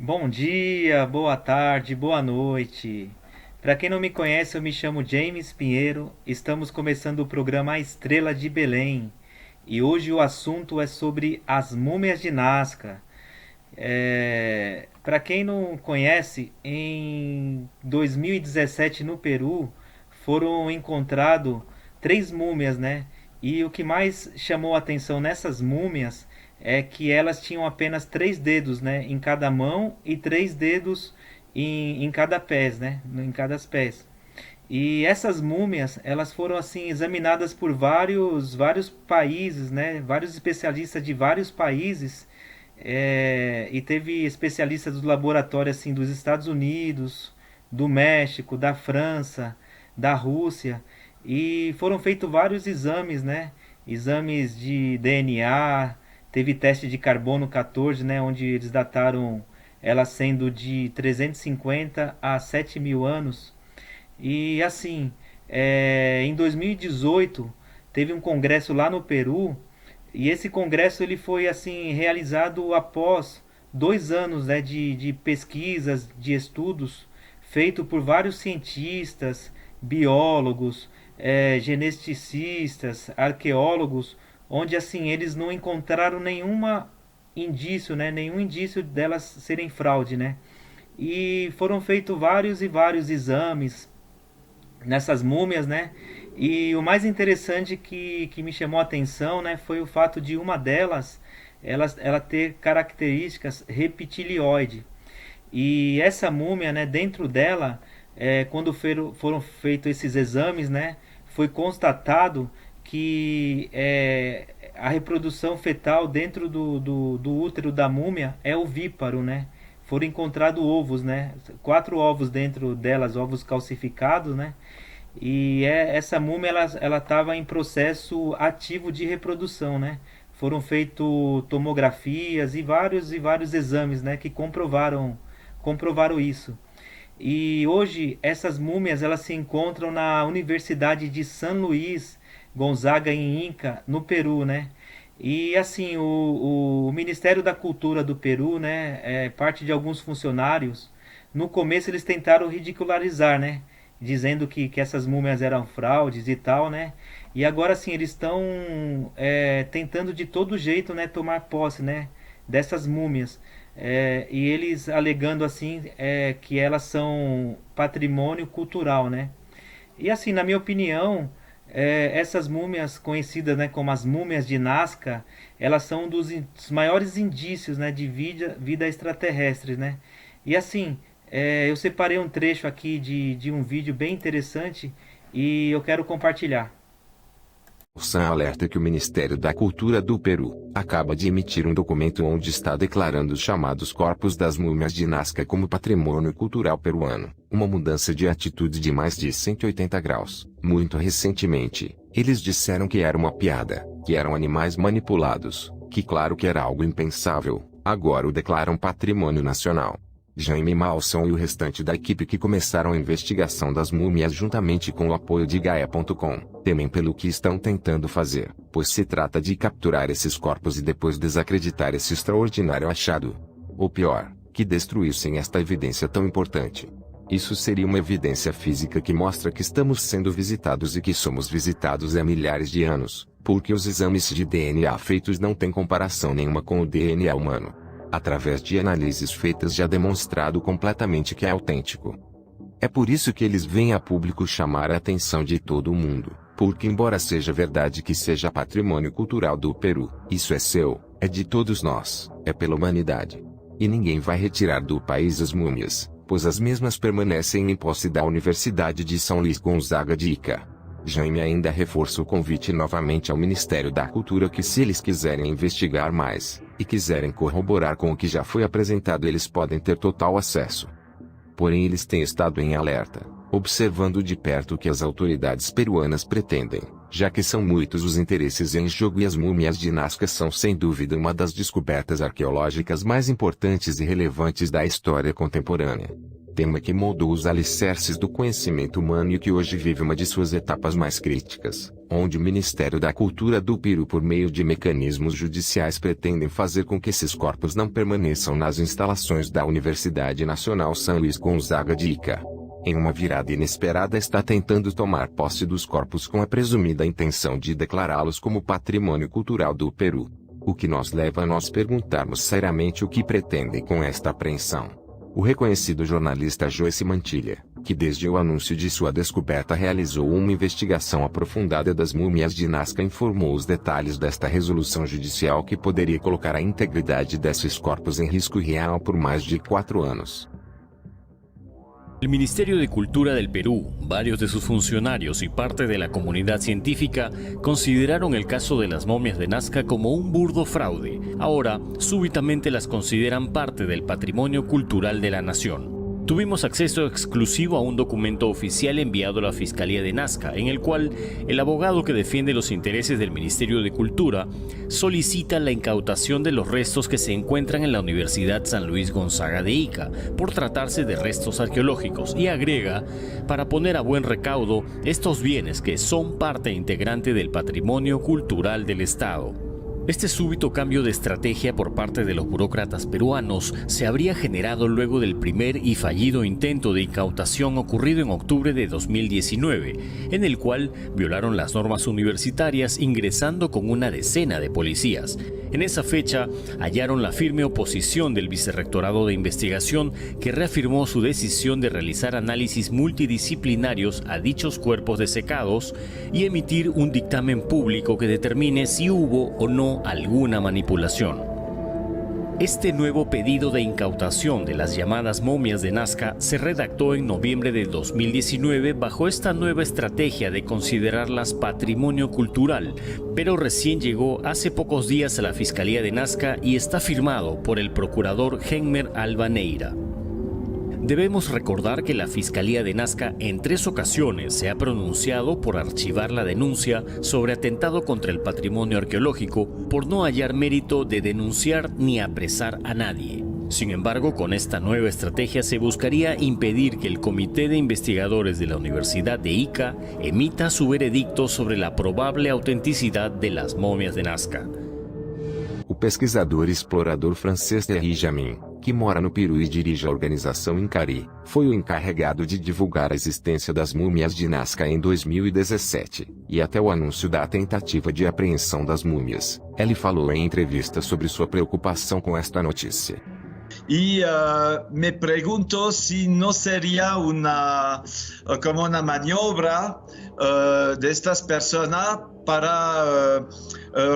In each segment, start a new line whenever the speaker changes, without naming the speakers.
Bom dia, boa tarde, boa noite. Para quem não me conhece, eu me chamo James Pinheiro. Estamos começando o programa A Estrela de Belém. E hoje o assunto é sobre as múmias de Nazca. Para quem não conhece, em 2017 no Peru foram encontrados três múmias, né? E o que mais chamou a atenção nessas múmias é que elas tinham apenas três dedos, né, em cada mão e três dedos em cada pés, né, em cada pés. E essas múmias, elas foram assim examinadas por vários países, né, vários especialistas de vários países, e teve especialistas do laboratório assim dos Estados Unidos, do México, da França, da Rússia, e foram feitos vários exames, né? Exames de DNA, teve teste de carbono 14, né? Onde eles dataram ela sendo de 350 a 7.000 anos. E assim, em 2018 teve um congresso lá no Peru e esse congresso ele foi assim realizado após 2 anos, né, de pesquisas, de estudos feito por vários cientistas, biólogos, geneticistas, arqueólogos, onde assim eles não encontraram nenhum indício delas serem fraude, né? E foram feitos vários e vários exames nessas múmias, né? E o mais interessante que me chamou a atenção, né, foi o fato de uma delas ela ter características reptilioide. E essa múmia, né, dentro dela, quando foram feitos esses exames, né, foi constatado que a reprodução fetal dentro do útero da múmia é ovíparo, né? Foram encontrados ovos, né? 4 ovos dentro delas, ovos calcificados, né? E essa múmia ela estava em processo ativo de reprodução, né? Foram feitas tomografias e vários exames, né, que comprovaram isso. E hoje essas múmias elas se encontram na Universidade de San Luís Gonzaga em Inca, no Peru, né? E assim, o Ministério da Cultura do Peru, né, parte de alguns funcionários, no começo eles tentaram ridicularizar, né? Dizendo que essas múmias eram fraudes e tal, né? E agora sim, eles estão tentando de todo jeito, né, tomar posse, né, dessas múmias. E eles alegando assim que elas são patrimônio cultural, né? E assim, na minha opinião, essas múmias conhecidas, né, como as múmias de Nazca, elas são dos maiores indícios, né, de vida extraterrestre, né? E assim, eu separei um trecho aqui de um vídeo bem interessante e eu quero compartilhar.
Sam alerta que o Ministério da Cultura do Peru acaba de emitir um documento onde está declarando os chamados corpos das múmias de Nazca como patrimônio cultural peruano, uma mudança de atitude de mais de 180 graus. Muito recentemente, eles disseram que era uma piada, que eram animais manipulados, que claro que era algo impensável, agora o declaram patrimônio nacional. Jaime Malson e o restante da equipe que começaram a investigação das múmias juntamente com o apoio de Gaia.com, temem pelo que estão tentando fazer, pois se trata de capturar esses corpos e depois desacreditar esse extraordinário achado. Ou pior, que destruíssem esta evidência tão importante. Isso seria uma evidência física que mostra que estamos sendo visitados e que somos visitados há milhares de anos, porque os exames de DNA feitos não têm comparação nenhuma com o DNA humano. Através de análises feitas já demonstrado completamente que é autêntico. É por isso que eles vêm a público chamar a atenção de todo o mundo, porque embora seja verdade que seja patrimônio cultural do Peru, isso é seu, é de todos nós, é pela humanidade. E ninguém vai retirar do país as múmias, pois as mesmas permanecem em posse da Universidade de São Luís Gonzaga de Ica. Jaime ainda reforça o convite novamente ao Ministério da Cultura que se eles quiserem investigar mais, e quiserem corroborar com o que já foi apresentado eles podem ter total acesso. Porém eles têm estado em alerta, observando de perto o que as autoridades peruanas pretendem, já que são muitos os interesses em jogo e as múmias de Nazca são sem dúvida uma das descobertas arqueológicas mais importantes e relevantes da história contemporânea. tema que moldou os alicerces do conhecimento humano e que hoje vive uma de suas etapas mais críticas, onde o Ministério da Cultura do Peru, por meio de mecanismos judiciais, pretendem fazer com que esses corpos não permaneçam nas instalações da Universidade Nacional São Luís Gonzaga de Ica. Em uma virada inesperada, está tentando tomar posse dos corpos com a presumida intenção de declará-los como patrimônio cultural do Peru. O que nos leva a nós perguntarmos seriamente o que pretendem com esta apreensão. O reconhecido jornalista Joyce Mantilha, que desde o anúncio de sua descoberta realizou uma investigação aprofundada das múmias de Nazca, informou os detalhes desta resolução judicial que poderia colocar a integridade desses corpos em risco real por mais de 4 anos.
El Ministerio de Cultura del Perú, varios de sus funcionarios y parte de la comunidad científica consideraron el caso de las momias de Nazca como un burdo fraude. Ahora, súbitamente las consideran parte del patrimonio cultural de la nación. Tuvimos acceso exclusivo a un documento oficial enviado a la Fiscalía de Nazca, en el cual el abogado que defiende los intereses del Ministerio de Cultura solicita la incautación de los restos que se encuentran en la Universidad San Luis Gonzaga de Ica, por tratarse de restos arqueológicos, y agrega, para poner a buen recaudo estos bienes que son parte integrante del patrimonio cultural del Estado. Este súbito cambio de estrategia por parte de los burócratas peruanos se habría generado luego del primer y fallido intento de incautación ocurrido en octubre de 2019, en el cual violaron las normas universitarias ingresando con una decena de policías. En esa fecha hallaron la firme oposición del Vicerrectorado de Investigación, que reafirmó su decisión de realizar análisis multidisciplinarios a dichos cuerpos desecados y emitir un dictamen público que determine si hubo o no alguna manipulación. Este nuevo pedido de incautación de las llamadas momias de Nazca se redactó en noviembre de 2019 bajo esta nueva estrategia de considerarlas patrimonio cultural, pero recién llegó hace pocos días a la Fiscalía de Nazca y está firmado por el procurador Genmer Albaneira. Debemos recordar que la Fiscalía de Nazca en 3 ocasiones se ha pronunciado por archivar la denuncia sobre atentado contra el patrimonio arqueológico por no hallar mérito de denunciar ni apresar a nadie. Sin embargo, con esta nueva estrategia se buscaría impedir que el Comité de Investigadores de la Universidad de Ica emita su veredicto sobre la probable autenticidad de las momias de Nazca.
O pesquisador e explorador francês Thierry Jamin, que mora no Peru e dirige a organização Incari, foi o encarregado de divulgar a existência das múmias de Nazca em 2017, e até o anúncio da tentativa de apreensão das múmias, ele falou em entrevista sobre sua preocupação com esta notícia.
Y me pregunto si no sería como una maniobra de estas personas para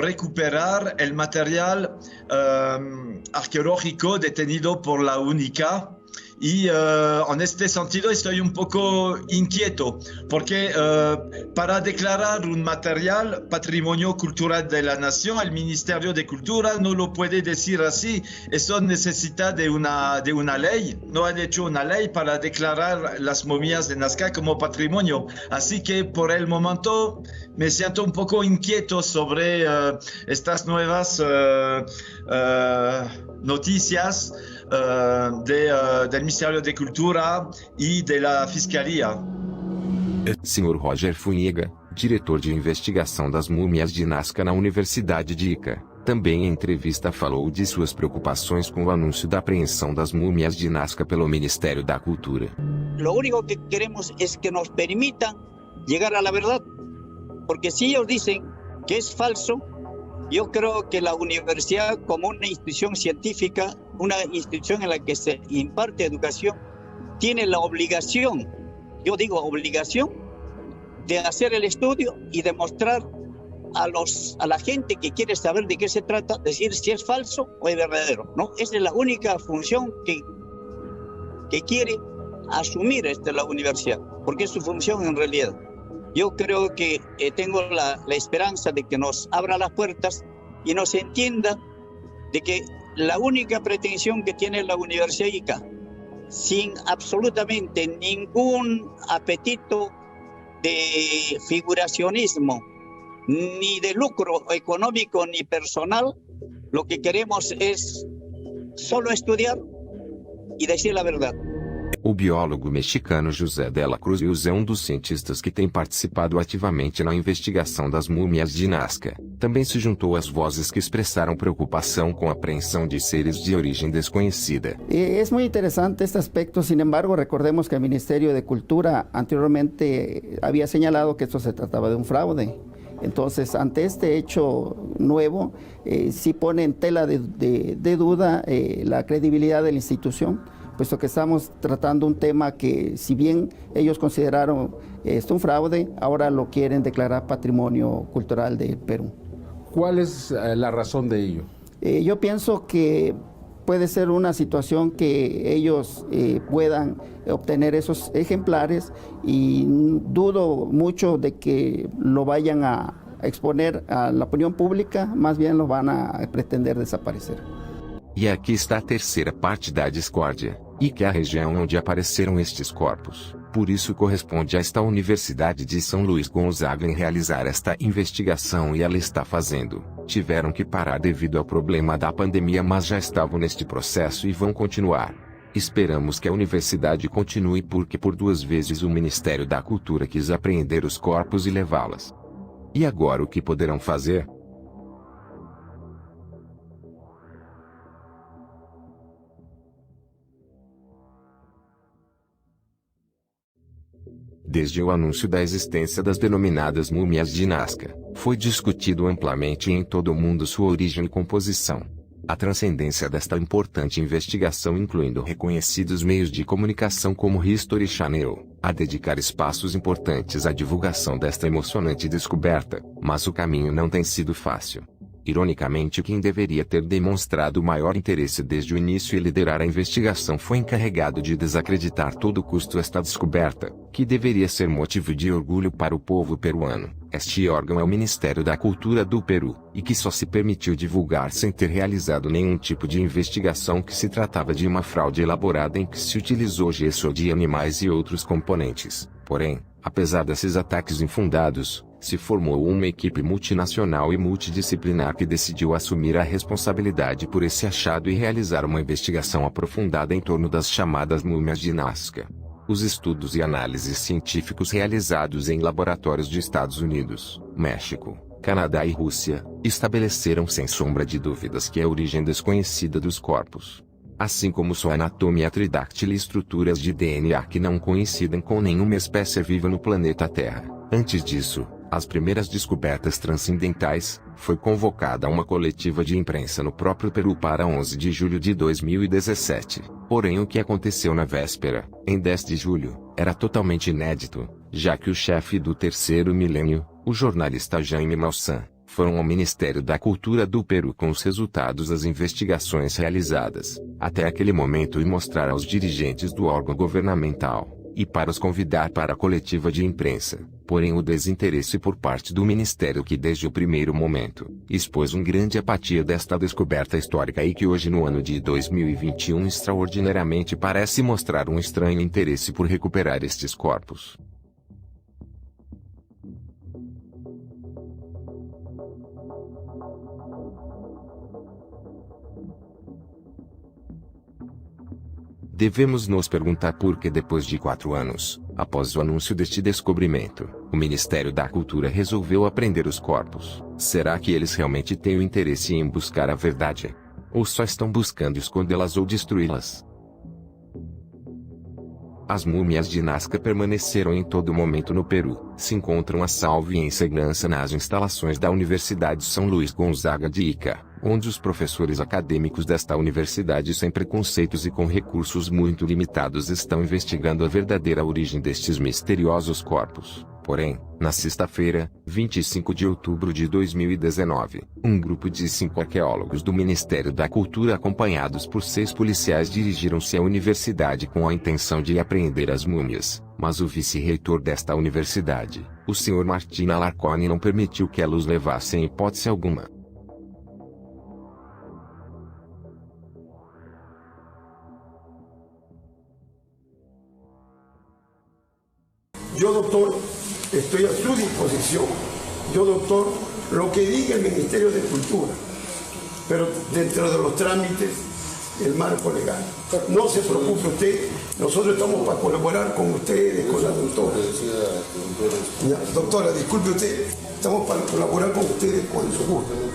recuperar el material arqueológico detenido por la UNICA. Y en este sentido estoy un poco inquieto, porque para declarar un material patrimonio cultural de la nación, el Ministerio de Cultura no lo puede decir así. Eso necesita de una ley. No han hecho una ley para declarar las momias de Nazca como patrimonio. Así que por el momento me siento un poco inquieto sobre estas nuevas noticias del Ministerio de Cultura e da Fiscalía.
Sr. Roger Funiga, diretor de investigação das múmias de Nazca na Universidade de Ica, também em entrevista falou de suas preocupações com o anúncio da apreensão das múmias de Nazca pelo Ministério da Cultura.
Lo único que queremos es que nos permitan llegar a la verdad, porque si ellos dicen que es falso, yo creo que la universidad, como una institución científica, una institución en la que se imparte educación, tiene la obligación, yo digo obligación, de hacer el estudio y demostrar a la gente que quiere saber de qué se trata, decir si es falso o es verdadero, ¿no? Esa es la única función que quiere asumir la universidad, porque es su función en realidad. Yo creo que tengo la esperanza de que nos abra las puertas y nos entienda de que la única pretensión que tiene la Universidad ICA, sin absolutamente ningún apetito de figuracionismo, ni de lucro económico ni personal, lo que queremos es solo estudiar y decir la verdad.
O biólogo mexicano José de la Cruz é um dos cientistas que tem participado ativamente na investigação das múmias de Nazca. Também se juntou às vozes que expressaram preocupação com a apreensão de seres de origem desconhecida.
Es muy interesante este aspecto, sin embargo, recordemos que el Ministerio de Cultura anteriormente había señalado que esto se trataba de un fraude. Entonces, ante este hecho nuevo, sí pone en tela de duda la credibilidad de la institución, puesto que estamos tratando un tema que, si bien ellos consideraron esto un fraude, ahora lo quieren declarar Patrimonio Cultural del Perú.
¿Cuál es la razón de ello?
Yo pienso que puede ser una situación que ellos puedan obtener esos ejemplares y dudo mucho de que lo vayan a exponer a la opinión pública, más bien lo van a pretender desaparecer.
E aqui está a terceira parte da discórdia, e que é a região onde apareceram estes corpos. Por isso corresponde a esta Universidade de São Luís Gonzaga em realizar esta investigação e ela está fazendo. Tiveram que parar devido ao problema da pandemia, mas já estavam neste processo e vão continuar. Esperamos que a universidade continue porque por 2 vezes o Ministério da Cultura quis apreender os corpos e levá-las. E agora o que poderão fazer? Desde o anúncio da existência das denominadas múmias de Nazca, foi discutido amplamente em todo o mundo sua origem e composição. A transcendência desta importante investigação, incluindo reconhecidos meios de comunicação como History Channel, a dedicar espaços importantes à divulgação desta emocionante descoberta, mas o caminho não tem sido fácil. Ironicamente, quem deveria ter demonstrado maior interesse desde o início e liderar a investigação foi encarregado de desacreditar todo custo esta descoberta, que deveria ser motivo de orgulho para o povo peruano. Este órgão é o Ministério da Cultura do Peru, e que só se permitiu divulgar sem ter realizado nenhum tipo de investigação, que se tratava de uma fraude elaborada em que se utilizou gesso de animais e outros componentes. Porém, apesar desses ataques infundados, se formou uma equipe multinacional e multidisciplinar que decidiu assumir a responsabilidade por esse achado e realizar uma investigação aprofundada em torno das chamadas múmias de Nazca. Os estudos e análises científicos realizados em laboratórios de Estados Unidos, México, Canadá e Rússia, estabeleceram sem sombra de dúvidas que a origem desconhecida dos corpos, assim como sua anatomia tridáctila e estruturas de DNA que não coincidem com nenhuma espécie viva no planeta Terra. Antes disso, as primeiras descobertas transcendentais, foi convocada uma coletiva de imprensa no próprio Peru para 11 de julho de 2017. Porém, o que aconteceu na véspera, em 10 de julho, era totalmente inédito, já que o chefe do terceiro milênio, o jornalista Jaime Maussan, foram ao Ministério da Cultura do Peru com os resultados das investigações realizadas, até aquele momento, e mostrar aos dirigentes do órgão governamental, e para os convidar para a coletiva de imprensa. Porém, o desinteresse por parte do Ministério, que desde o primeiro momento, expôs uma grande apatia desta descoberta histórica e que hoje, no ano de 2021, extraordinariamente parece mostrar um estranho interesse por recuperar estes corpos. Devemos nos perguntar por que depois de 4 anos, após o anúncio deste descobrimento, o Ministério da Cultura resolveu apreender os corpos. Será que eles realmente têm o interesse em buscar a verdade? Ou só estão buscando escondê-las ou destruí-las? As múmias de Nazca permaneceram em todo momento no Peru, se encontram a salvo e em segurança nas instalações da Universidade São Luís Gonzaga de Ica, onde os professores acadêmicos desta universidade, sem preconceitos e com recursos muito limitados, estão investigando a verdadeira origem destes misteriosos corpos. Porém, na sexta-feira, 25 de outubro de 2019, um grupo de 5 arqueólogos do Ministério da Cultura, acompanhados por 6 policiais, dirigiram-se à universidade com a intenção de apreender as múmias, mas o vice-reitor desta universidade, o Sr. Martin Alarconi, não permitiu que elas levassem em hipótese alguma.
Yo, doctor, estoy a su disposición. Yo, doctor, lo que diga el Ministerio de Cultura, pero dentro de los trámites el marco legal. No se preocupe usted, nosotros estamos para colaborar con ustedes, con la doctora. Ya, doctora, disculpe usted, estamos para colaborar com ustedes com su gusto.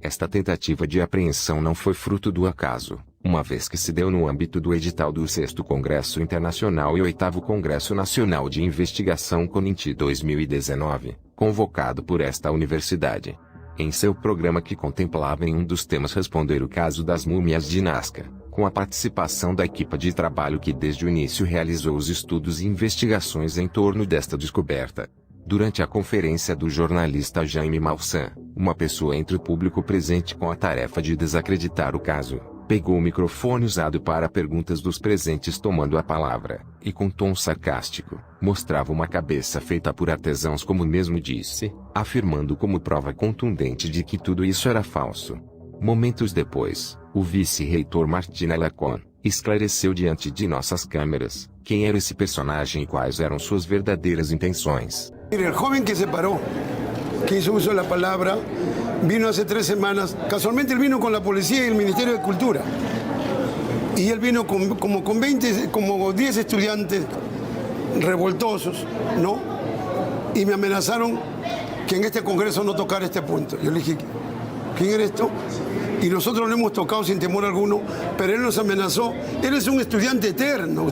Esta tentativa de apreensão não foi fruto do acaso, uma vez que se deu no âmbito do edital do 6º Congresso Internacional e 8º Congresso Nacional de Investigação CONINTI 2019, convocado por esta universidade. Em seu programa que contemplava em um dos temas responder o caso das múmias de Nazca, com a participação da equipe de trabalho que desde o início realizou os estudos e investigações em torno desta descoberta. Durante a conferência do jornalista Jaime Maussan, uma pessoa entre o público presente com a tarefa de desacreditar o caso, pegou o microfone usado para perguntas dos presentes tomando a palavra, e com tom sarcástico, mostrava uma cabeça feita por artesãos como mesmo disse, afirmando como prova contundente de que tudo isso era falso. Momentos depois, o vice-reitor Martin Alarcon esclareceu diante de nossas câmeras quem era esse personagem e quais eram suas verdadeiras intenções.
Mire, el joven que se paró, que hizo uso de la palabra, vino hace 3 semanas, casualmente él vino con la policía y el Ministerio de Cultura. Y él vino con 10 estudiantes revoltosos, ¿no? Y me amenazaron que en este congreso no tocara este punto. Yo le dije, ¿quién eres tú? Y nosotros lo hemos tocado sin temor alguno, pero él nos amenazó. Él es un estudiante eterno.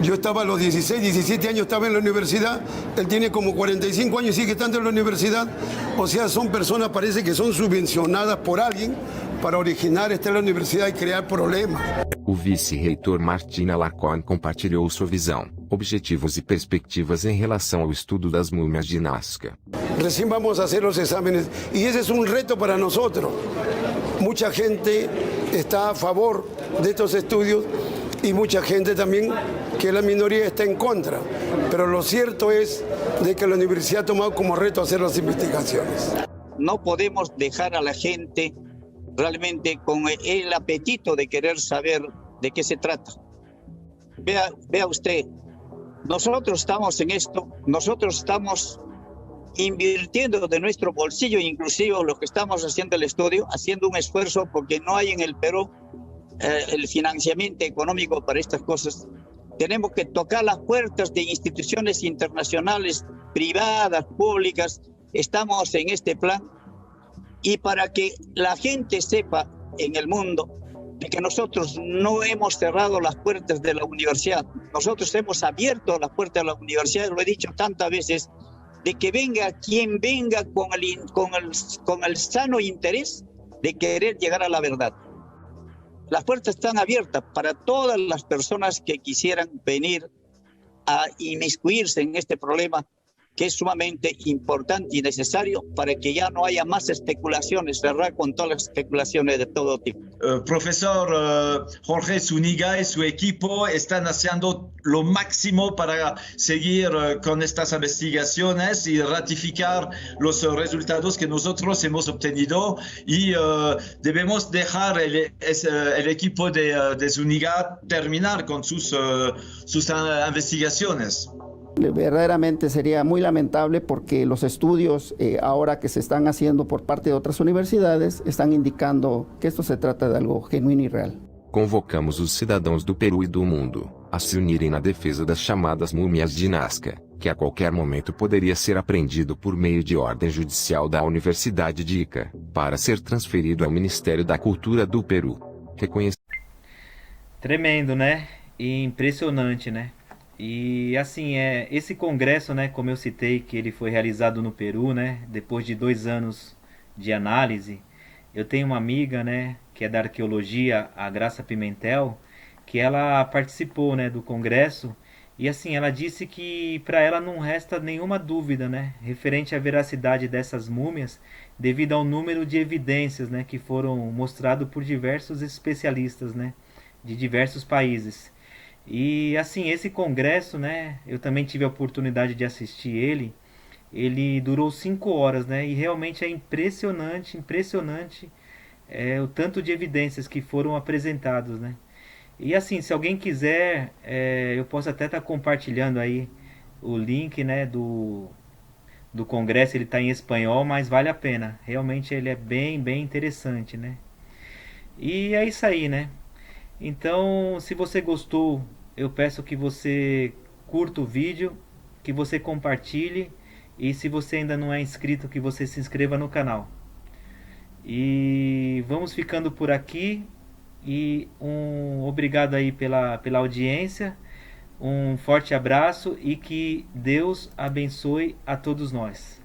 Yo estaba a los 16, 17 años, estaba en la universidad, él tiene como 45 años y sigue estando en la universidad. O sea, son personas, parece que son subvencionadas por alguien para originar estar en la universidad y crear problemas.
O vice-reitor Martin Alarcon compartilhou sua visão, objetivos e perspectivas em relação ao estudo das múmias de Nazca.
Recién vamos a hacer los exámenes y ese es un reto para nosotros. Mucha gente está a favor de estos estudios y mucha gente también, que la minoría está en contra. Pero lo cierto es de que la universidad ha tomado como reto hacer las investigaciones.
No podemos dejar a la gente realmente con el apetito de querer saber de qué se trata. Vea usted, nosotros estamos en esto, nosotros estamos invirtiendo de nuestro bolsillo, inclusive los que estamos haciendo el estudio, haciendo un esfuerzo porque no hay en el Perú el financiamiento económico para estas cosas. Tenemos que tocar las puertas de instituciones internacionales, privadas, públicas. Estamos en este plan y para que la gente sepa en el mundo de que nosotros no hemos cerrado las puertas de la universidad. Nosotros hemos abierto las puertas de la universidad, lo he dicho tantas veces, de que venga quien venga con el sano interés de querer llegar a la verdad. Las puertas están abiertas para todas las personas que quisieran venir a inmiscuirse en este problema, que es sumamente importante y necesario para que ya no haya más especulaciones, cerrar con todas las especulaciones de todo tipo.
Profesor Jorge Zúñiga y su equipo están haciendo lo máximo para seguir con estas investigaciones y ratificar los resultados que nosotros hemos obtenido y debemos dejar el equipo de Zúñiga terminar con sus investigaciones.
Verdaderamente sería muy lamentable porque los estudios ahora que se están haciendo por parte de otras universidades están indicando que esto se trata de algo genuino y real.
Convocamos os cidadãos do Peru e do mundo a se unirem na defesa das chamadas múmias de Nazca, que a qualquer momento poderia ser apreendido por meio de ordem judicial da Universidade de Ica, para ser transferido ao Ministério da Cultura do Peru.
Tremendo, né? E impressionante, né? E assim, esse congresso, né, como eu citei, que ele foi realizado no Peru, né, depois de 2 anos de análise, eu tenho uma amiga, né, que é da arqueologia, a Graça Pimentel, que ela participou, né, do congresso, e assim, ela disse que para ela não resta nenhuma dúvida, né, referente à veracidade dessas múmias, devido ao número de evidências, né, que foram mostradas por diversos especialistas, né, de diversos países. E assim, esse congresso, né, eu também tive a oportunidade de assistir ele. Ele durou 5 horas, né, e realmente é impressionante o tanto de evidências que foram apresentadas, né. E assim, se alguém quiser, eu posso até estar compartilhando aí o link, né, do congresso. Ele está em espanhol, mas vale a pena. Realmente ele é bem interessante, né. E é isso aí, né? Então, se você gostou, eu peço que você curta o vídeo, que você compartilhe e se você ainda não é inscrito, que você se inscreva no canal. E vamos ficando por aqui e um obrigado aí pela audiência, um forte abraço e que Deus abençoe a todos nós.